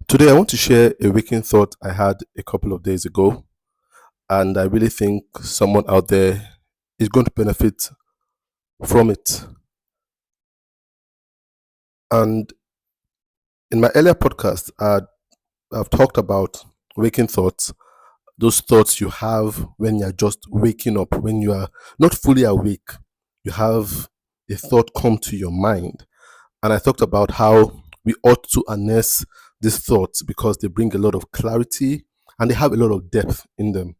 Today, I want to share a waking thought I had a couple of days ago, and I really think someone out there is going to benefit from it. And in my earlier podcast, I've talked about waking thoughts, those thoughts you have when you're just waking up, when you are not fully awake. You have a thought come to your mind. And I talked about how we ought to harness these thoughts because they bring a lot of clarity and they have a lot of depth in them.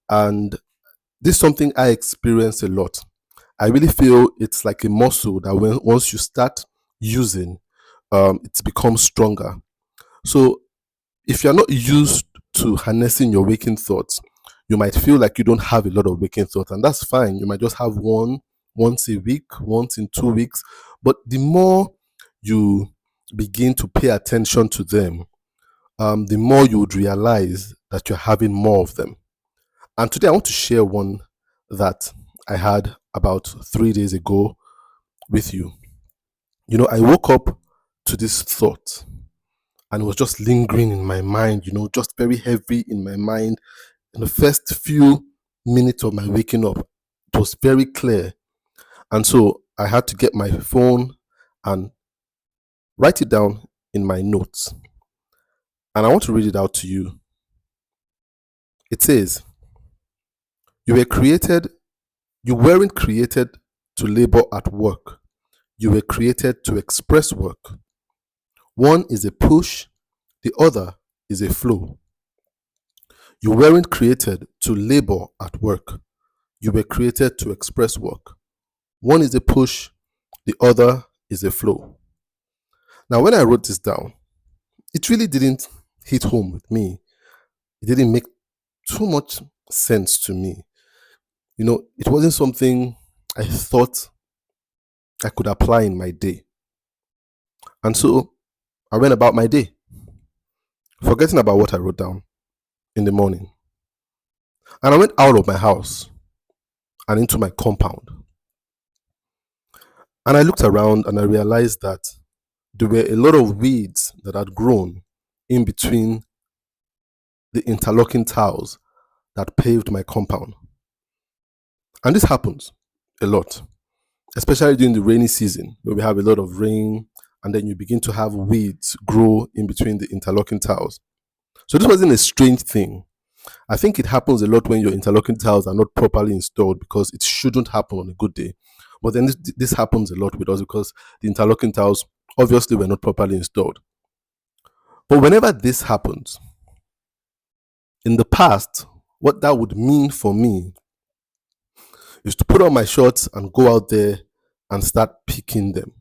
And this is something I experience a lot. I really feel it's like a muscle that once you start using, it becomes stronger. So if you're not used to harnessing your waking thoughts, you might feel like you don't have a lot of waking thoughts, and that's fine. You might just have one once a week, once in 2 weeks. But the more you begin to pay attention to them, the more you would realize that you're having more of them. And today I want to share one that I had about 3 days ago with you. I woke up to this thought and it was just lingering in my mind, just very heavy in my mind. In the first few minutes of my waking up, it was very clear. And so I had to get my phone and write it down in my notes. And I want to read it out to you. It says, you weren't created to labor at work. You were created to express work. One is a push, the other is a flow. You weren't created to labor at work. You were created to express work. One is a push, the other is a flow. Now, when I wrote this down, it really didn't hit home with me. It didn't make too much sense to me. It wasn't something I thought I could apply in my day. And so I went about my day, forgetting about what I wrote down in the morning. And I went out of my house and into my compound. And I looked around and I realized that there were a lot of weeds that had grown in between the interlocking tiles that paved my compound. And this happens a lot, especially during the rainy season where we have a lot of rain and then you begin to have weeds grow in between the interlocking tiles. So this wasn't a strange thing. I think it happens a lot when your interlocking tiles are not properly installed because it shouldn't happen on a good day. But then this happens a lot with us because the interlocking tiles obviously were not properly installed. But whenever this happens, in the past, what that would mean for me is to put on my shorts and go out there and start picking them,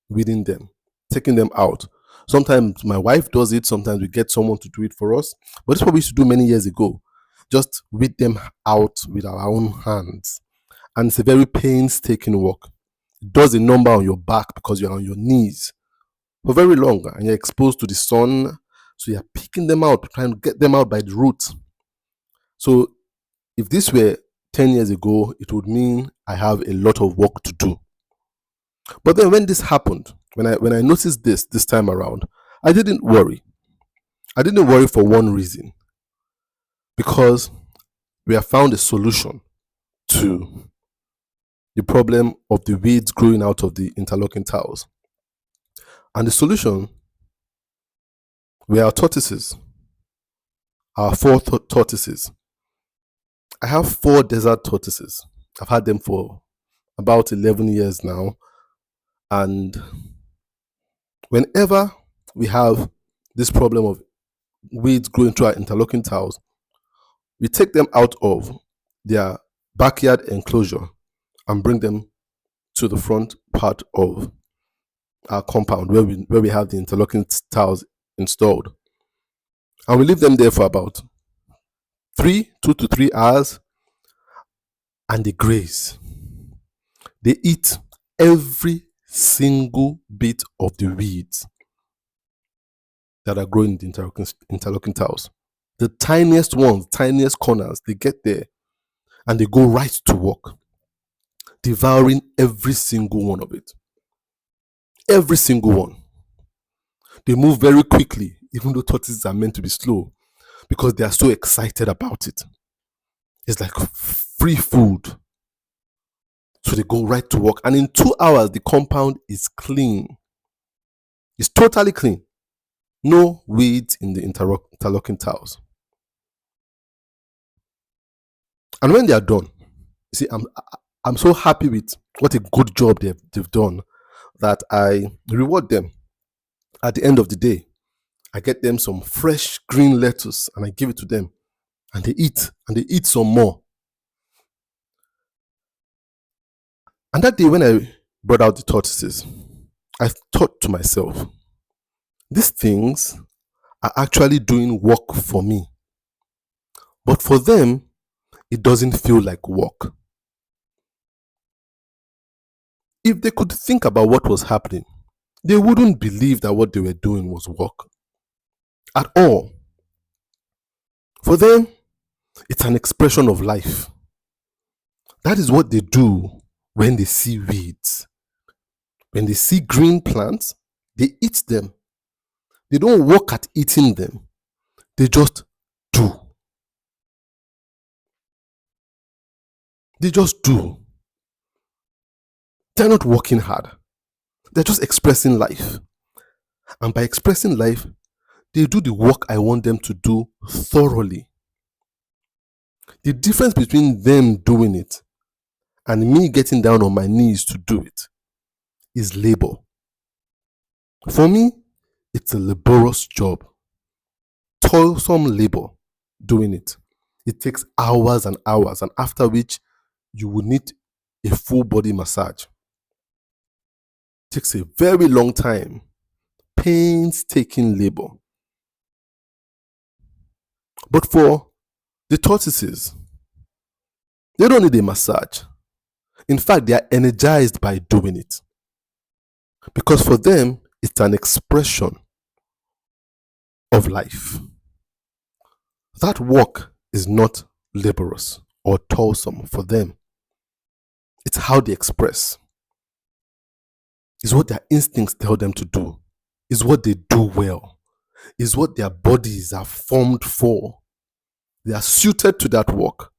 weeding them, taking them out. Sometimes my wife does it, sometimes we get someone to do it for us. But this is what we used to do many years ago. Just weed them out with our own hands. And it's a very painstaking work. It does a number on your back because you're on your knees for very long and you're exposed to the sun. So you're picking them out, trying to get them out by the roots. So if this were 10 years ago, it would mean I have a lot of work to do. But then when this happened, when I noticed this time around, I didn't worry. I didn't worry for one reason. Because we have found a solution to the problem of the weeds growing out of the interlocking tiles. And the solution were our tortoises, our four tortoises. I have 4 desert tortoises. I've had them for about 11 years now. And whenever we have this problem of weeds growing through our interlocking tiles, we take them out of their backyard enclosure and bring them to the front part of our compound where we have the interlocking tiles installed. And we leave them there for about 2 to 3 hours, and they graze. They eat every single bit of the weeds that are growing in the interlocking tiles. The tiniest ones, tiniest corners, they get there and they go right to work, devouring every single one of it. Every single one. They move very quickly. even though tortoises are meant to be slow, because they are so excited about it. It's like free food. So they go right to work. And in 2 hours, the compound is clean. It's totally clean. No weeds in the interlocking tiles. And when they are done, you see, I'm so happy with what a good job they've done that I reward them. At the end of the day, I get them some fresh green lettuce and I give it to them. And they eat some more. And that day when I brought out the tortoises, I thought to myself, these things are actually doing work for me. But for them, it doesn't feel like work. If they could think about what was happening, they wouldn't believe that what they were doing was work at all. For them, it's an expression of life. That is what they do when they see weeds. When they see green plants, they eat them. They don't work at eating them. They just do. They just do. They're not working hard. They're just expressing life. And by expressing life, they do the work I want them to do thoroughly. The difference between them doing it and me getting down on my knees to do it is labor. For me, it's a laborious job. Toilsome labor doing it. It takes hours and hours, and after which you will need a full body massage. It takes a very long time. Painstaking labor. But for the tortoises, they don't need a massage. In fact, they are energized by doing it. Because for them, it's an expression of life. That work is not laborious or toilsome for them. It's how they express. It's what their instincts tell them to do. It's what they do well. It's what their bodies are formed for. They are suited to that work.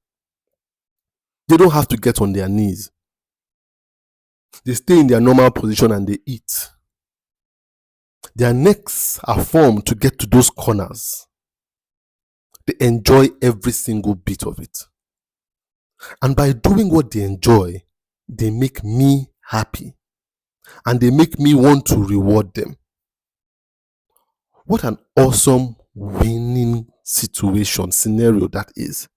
They don't have to get on their knees. They stay in their normal position and they eat. Their necks are formed to get to those corners. They enjoy every single bit of it. And by doing what they enjoy, they make me happy. And they make me want to reward them. What an awesome winning scenario that is.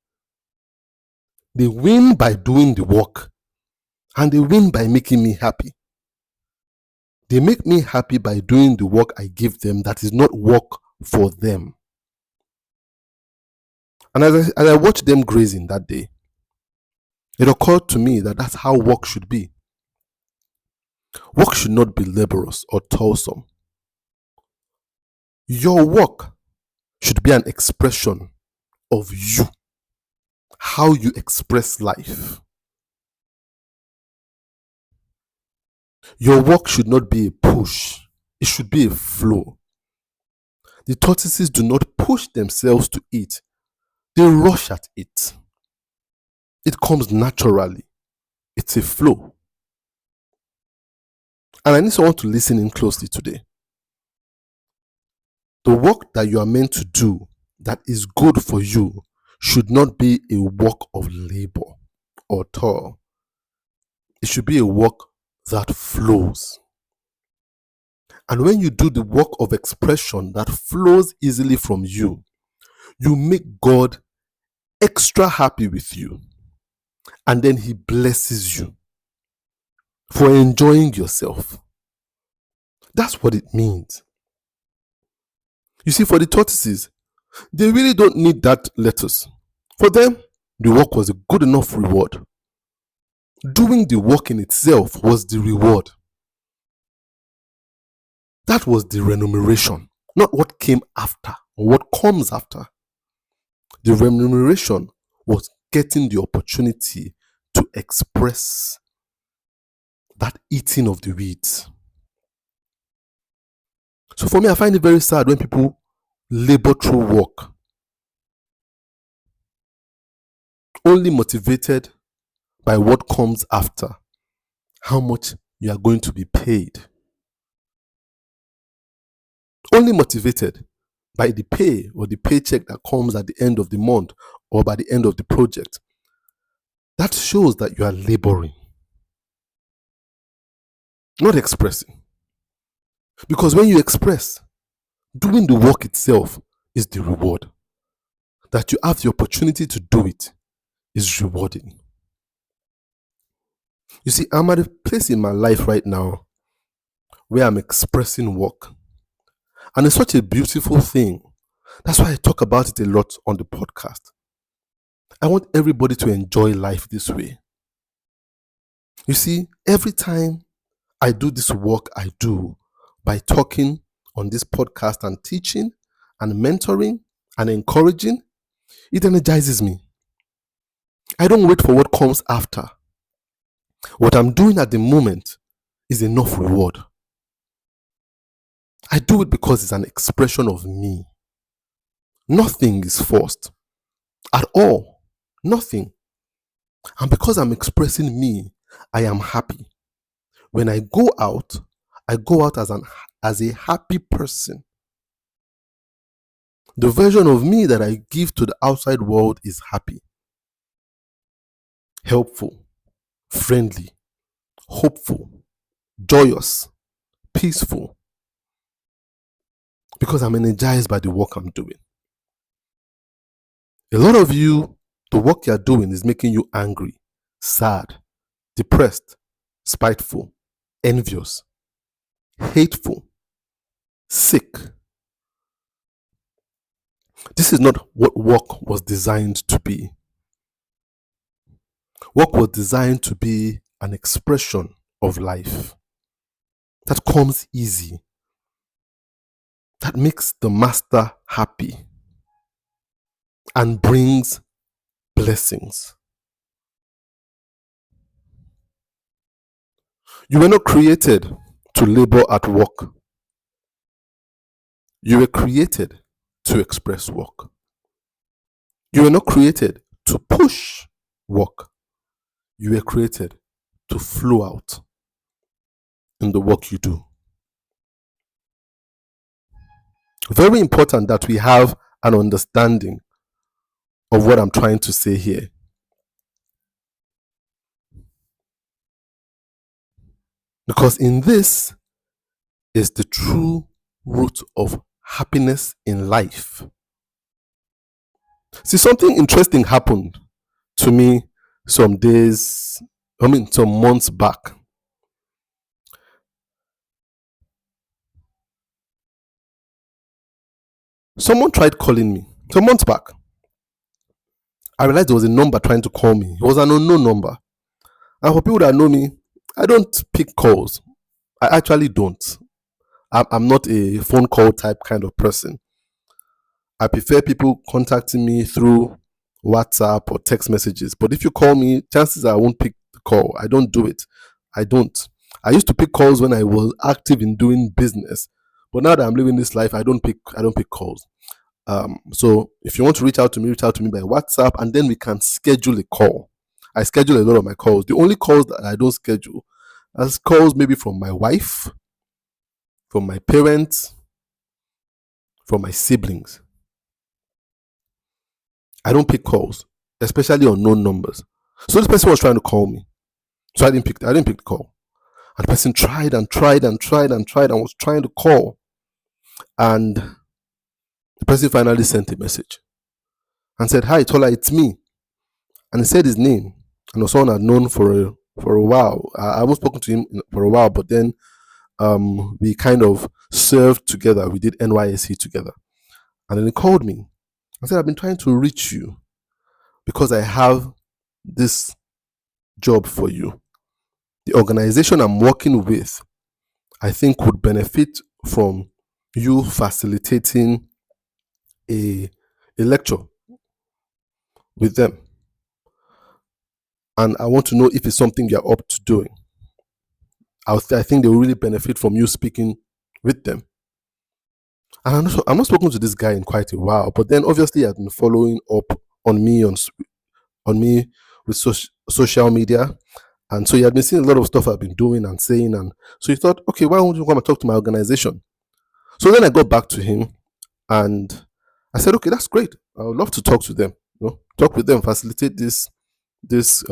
They win by doing the work, and they win by making me happy. They make me happy by doing the work I give them that is not work for them. And as I watched them grazing that day, it occurred to me that that's how work should be. Work should not be laborious or toilsome. Your work should be an expression of you, how you express life. Your work should not be a push, it should be a flow. The tortoises do not push themselves to eat, they rush at it. It comes naturally. It's a flow. And I need someone to listen in closely today. The work that you are meant to do that is good for you should not be a work of labor or toil. It should be a work that flows. And when you do the work of expression that flows easily from you, you make God extra happy with you. And then He blesses you for enjoying yourself. That's what it means. You see, for the tortoises, they really don't need that lettuce. For them, the work was a good enough reward. Doing the work in itself was the reward. That was the remuneration, not what came after or what comes after. The remuneration was getting the opportunity to express that eating of the weeds. So for me, I find it very sad when people labor through work, only motivated by what comes after, how much you are going to be paid. Only motivated by the pay or the paycheck that comes at the end of the month or by the end of the project. That shows that you are laboring, not expressing. Because when you express, doing the work itself is the reward. That you have the opportunity to do it is rewarding. You see, I'm at a place in my life right now where I'm expressing work. And it's such a beautiful thing. That's why I talk about it a lot on the podcast. I want everybody to enjoy life this way. You see, every time I do this work I do by talking on this podcast and teaching and mentoring and encouraging, it energizes me. I don't wait for what comes after. What I'm doing at the moment is enough reward. I do it because it's an expression of me. Nothing is forced at all. Nothing. And because I'm expressing me, I am happy. When I go out as a happy person. The version of me that I give to the outside world is happy, helpful, friendly, hopeful, joyous, peaceful. Because I'm energized by the work I'm doing. A lot of you, the work you're doing is making you angry, sad, depressed, spiteful, envious, hateful, sick. This is not what work was designed to be. Work was designed to be an expression of life that comes easy, that makes the master happy and brings blessings. You were not created to labor at work. You were created to express work. You were not created to push work. You were created to flow out in the work you do. Very important that we have an understanding of what I'm trying to say here. Because in this is the true root of happiness in life. See, something interesting happened to me some months back. Someone tried calling me some months back. I realized there was a number trying to call me. It was an unknown number. And for people that know me, I don't pick calls. I actually don't. I'm not a phone call type kind of person. I prefer people contacting me through WhatsApp or text messages. But if you call me, chances are I won't pick the call. I don't do it. I don't. I used to pick calls when I was active in doing business. But now that I'm living this life, I don't pick calls. So if you want to reach out to me by WhatsApp, and then we can schedule a call. I schedule a lot of my calls. The only calls that I don't schedule are calls maybe from my wife, from my parents, from my siblings. I don't pick calls, especially unknown numbers. So this person was trying to call me. So I didn't pick the call. And the person tried and was trying to call. And the person finally sent a message and said, "Hi, Tola, it's me." And he said his name. And was someone I'd known for a while. I haven't spoken to him for a while, but then we kind of served together. We did NYSC together. And then he called me. I said, "I've been trying to reach you because I have this job for you. The organization I'm working with, I think, would benefit from you facilitating a lecture with them. And I want to know if it's something you're up to doing. I think they will really benefit from you speaking with them." And I'm not spoken to this guy in quite a while, but then obviously he had been following up on me on me with social media. And so he had been seeing a lot of stuff I've been doing and saying. And so he thought, okay, why don't you come and talk to my organization? So then I got back to him and I said, okay, that's great. I would love to talk to them. Talk with them, facilitate this this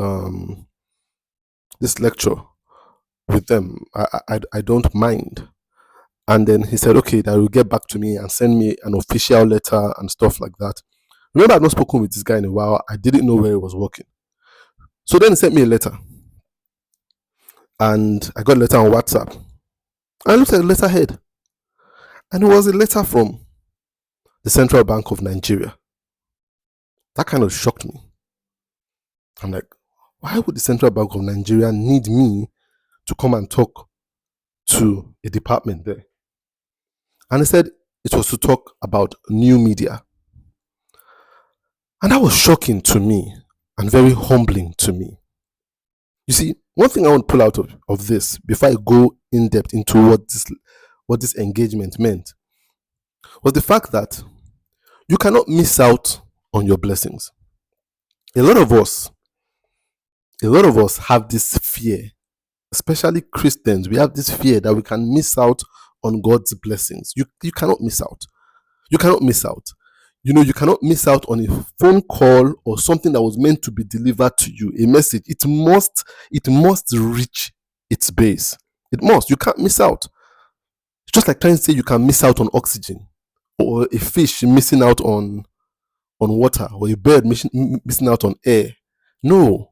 lecture with them. I don't mind. And then he said, okay, that will get back to me and send me an official letter and stuff like that. Remember, I've not spoken with this guy in a while. I didn't know where he was working. So then he sent me a letter. And I got a letter on WhatsApp. I looked at the letterhead. And it was a letter from the Central Bank of Nigeria. That kind of shocked me. I'm like, why would the Central Bank of Nigeria need me to come and talk to a department there? And he said it was to talk about new media. And that was shocking to me and very humbling to me. You see, one thing I want to pull out of this before I go in depth into what this engagement meant was the fact that you cannot miss out on your blessings. A lot of us have this fear, especially Christians. We have this fear that we can miss out on God's blessings. You cannot miss out. You cannot miss out. You cannot miss out on a phone call or something that was meant to be delivered to you. A message. It must reach its base. It must. You can't miss out. It's just like trying to say you can miss out on oxygen, or a fish missing out on water, or a bird missing out on air. No.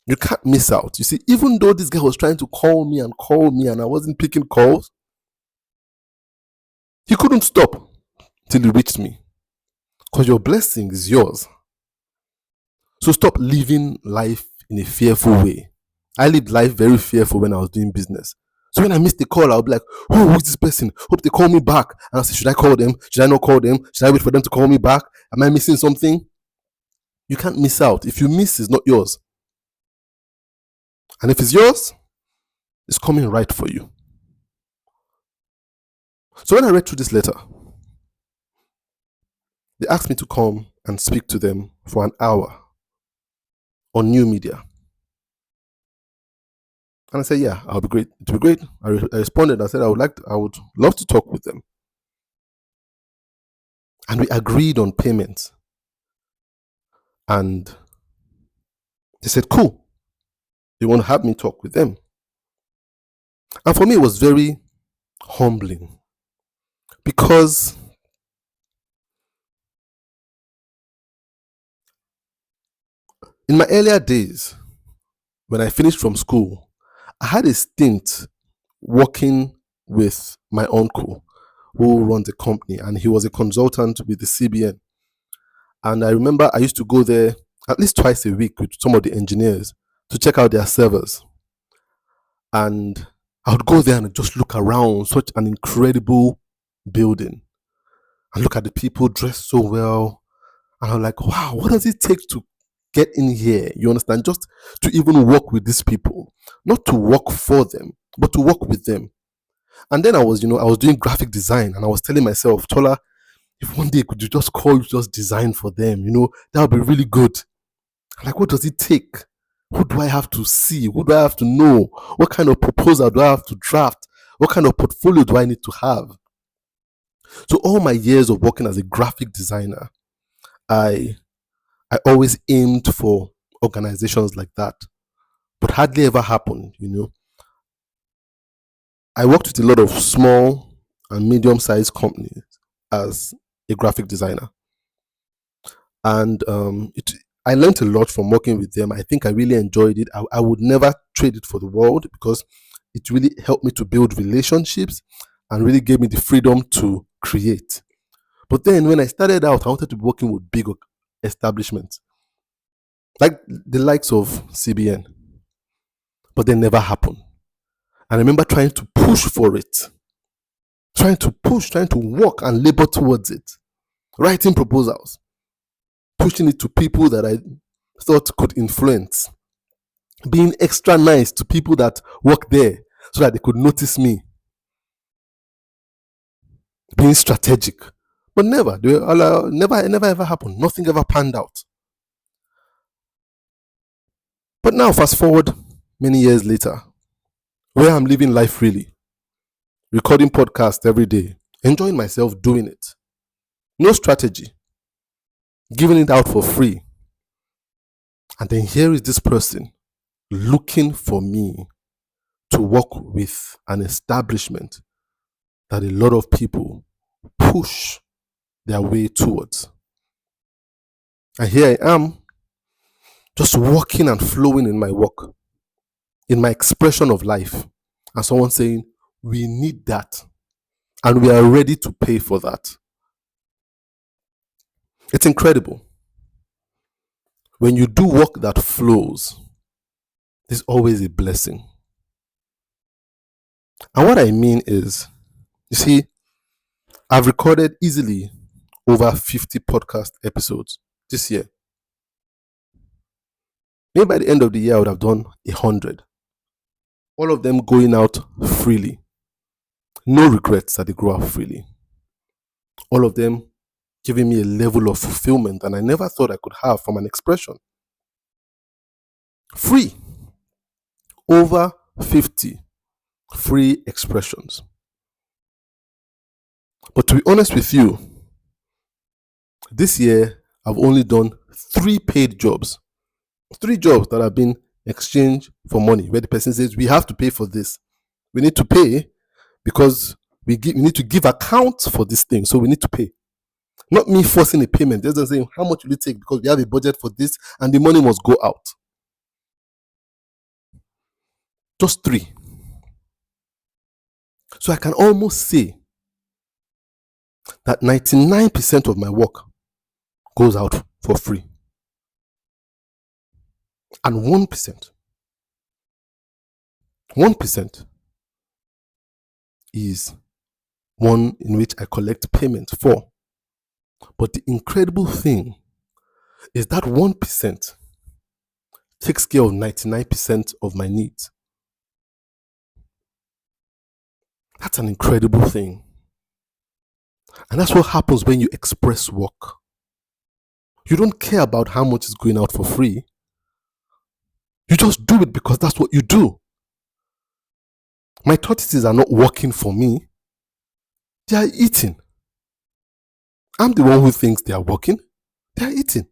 You can't miss out. You see, even though this guy was trying to call me and I wasn't picking calls, he couldn't stop till he reached me. Because your blessing is yours. So stop living life in a fearful way. I lived life very fearful when I was doing business. So when I missed the call, I'll be like, who is this person? Hope they call me back. And I'll say, should I call them? Should I not call them? Should I wait for them to call me back? Am I missing something? You can't miss out. If you miss, it's not yours. And if it's yours, it's coming right for you. So when I read through this letter, they asked me to come and speak to them for an hour on new media. And I said, yeah, I'll be great. It will be great. I responded. I said, I would love to talk with them. And we agreed on payments. And they said, cool. They want to have me talk with them. And for me, it was very humbling because in my earlier days, when I finished from school, I had a stint working with my uncle who runs a company, and he was a consultant with the CBN. And I remember I used to go there at least twice a week with some of the engineers to check out their servers. And I would go there and just look around such an incredible building and look at the people dressed so well. And I'm like, wow, what does it take to get in here? You understand? Just to even work with these people, not to work for them, but to work with them. And then I was doing graphic design, and I was telling myself, Tola, if one day could you just design for them, that would be really good. Like, what does it take? Who do I have to see? Who do I have to know? What kind of proposal do I have to draft? What kind of portfolio do I need to have? So all my years of working as a graphic designer, I always aimed for organizations like that, but hardly ever happened, I worked with a lot of small and medium-sized companies as a graphic designer. And I learned a lot from working with them. I think I really enjoyed it. I would never trade it for the world because it really helped me to build relationships and really gave me the freedom to create. But then when I started out, I wanted to be working with big establishments, like the likes of CBN. But they never happened. And I remember trying to push for it, trying to work and labor towards it, writing proposals, pushing it to people that I thought could influence, being extra nice to people that work there so that they could notice me. being strategic. But never, never ever happened. Nothing ever panned out. But now, fast forward many years later, where I'm living life freely, recording podcasts every day, enjoying myself doing it. No strategy, giving it out for free. And then here is this person looking for me to work with an establishment that a lot of people push their way towards. And here I am, just walking and flowing in my work, in my expression of life. And someone saying, we need that. And we are ready to pay for that. It's incredible. When you do work that flows, there's always a blessing. And what I mean is, you see, I've recorded easily over 50 podcast episodes this year. Maybe by the end of the year, I would have done 100. All of them going out freely. No regrets that they grow out freely. All of them giving me a level of fulfillment that I never thought I could have from an expression. Free. Over 50 free expressions. But to be honest with you, this year I've only done 3 paid jobs. 3 jobs that have been exchanged for money, where the person says, we have to pay for this. We need to pay because we need to give account for this thing, so we need to pay. Not me forcing a payment. They're just saying, how much will it take? Because we have a budget for this and the money must go out. Just 3. So I can almost say that 99% of my work goes out for free. And 1% is one in which I collect payment for. But the incredible thing is that 1% takes care of 99% of my needs. That's an incredible thing. And that's what happens when you express work. You don't care about how much is going out for free. You just do it because that's what you do. My tortoises are not working for me. They are eating. I'm the one who thinks they are working. They are eating.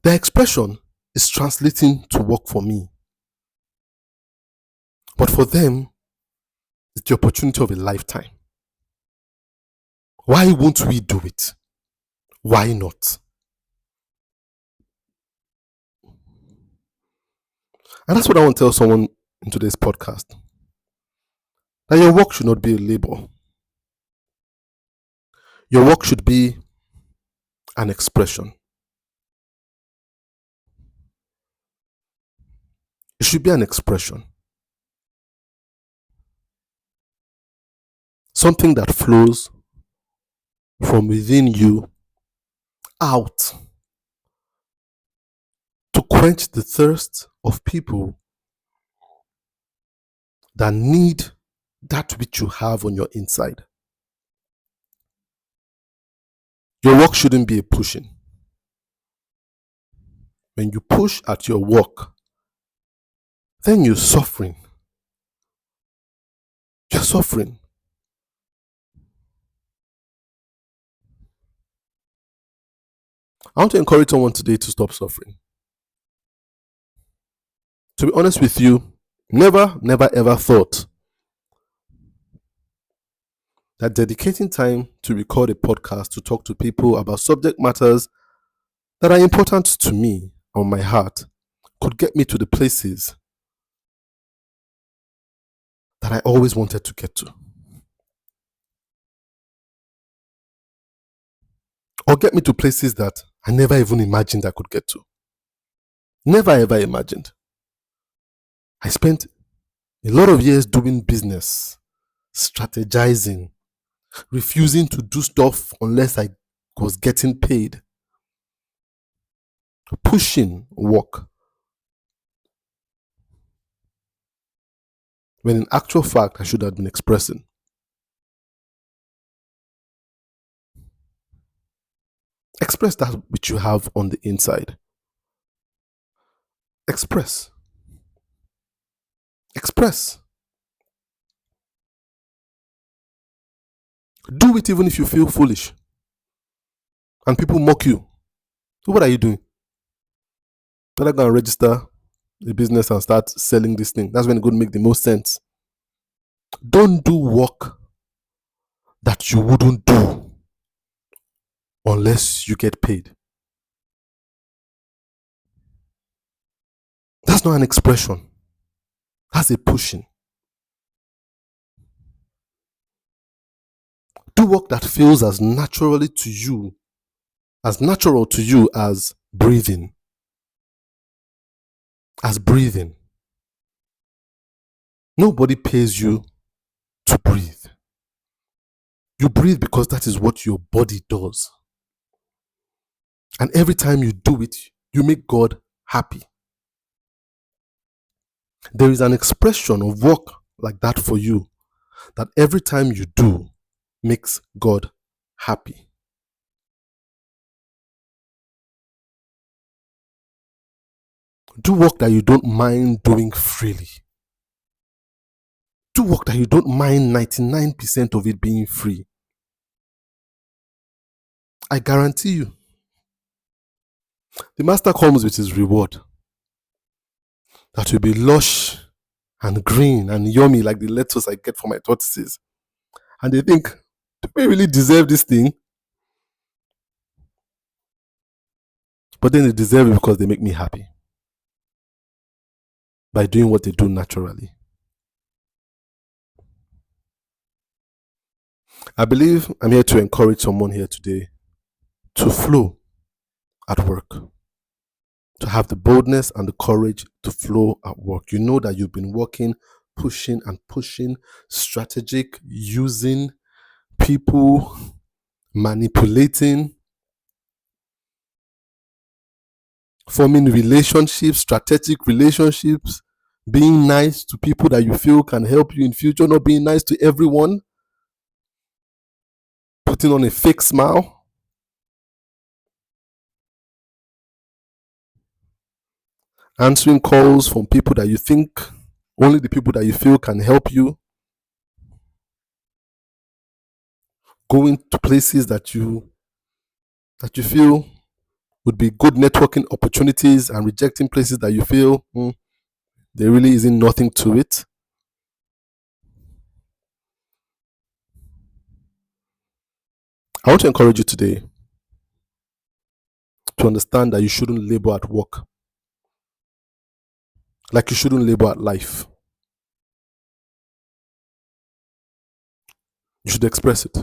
Their expression is translating to work for me. But for them, it's the opportunity of a lifetime. Why won't we do it? Why not? And that's what I want to tell someone in today's podcast. That your work should not be a labor. Your work should be an expression. It should be an expression. Something that flows from within you out to quench the thirst of people that need that which you have on your inside. Your work shouldn't be a pushing. When you push at your work, then you're suffering. You're suffering. I want to encourage someone today to stop suffering. To be honest with you, never ever thought that dedicating time to record a podcast to talk to people about subject matters that are important to me on my heart could get me to the places that I always wanted to get to. Or get me to places that I never even imagined I could get to. Never ever imagined. I spent a lot of years doing business, strategizing, refusing to do stuff unless I was getting paid, pushing work. When in actual fact, I should have been expressing. Express that which you have on the inside. Express. Express. Do it even if you feel foolish and people mock you. So what are you doing? Better go and register a business and start selling this thing. That's when it could make the most sense. Don't do work that you wouldn't do unless you get paid. That's not an expression. That's a pushing. Do work that feels as natural to you as breathing. As breathing. Nobody pays you to breathe. You breathe because that is what your body does. And every time you do it, you make God happy. There is an expression of work like that for you that every time you do makes God happy. Do work that you don't mind doing freely. Do work that you don't mind 99% of it being free. I guarantee you, the master comes with his reward that will be lush and green and yummy like the lettuce I get for my tortoises. And they think, do we really deserve this thing? But then they deserve it because they make me happy by doing what they do naturally. I believe I'm here to encourage someone here today to flow at work, to have the boldness and the courage to flow at work. You know that you've been working, pushing and pushing, strategic, using people, manipulating, forming relationships, strategic relationships, being nice to people that you feel can help you in future, not being nice to everyone, putting on a fake smile. Answering calls from people that you think, only the people that you feel can help you. Going to places that you feel would be good networking opportunities and rejecting places that you feel there really isn't nothing to it. I want to encourage you today to understand that you shouldn't labor at work like you shouldn't labor at life. You should express it.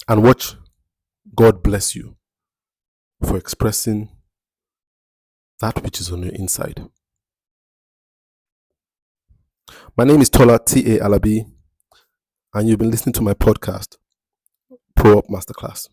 And watch God bless you for expressing that which is on your inside. My name is Tola T.A. Alabi, and you've been listening to my podcast, ProUp Masterclass.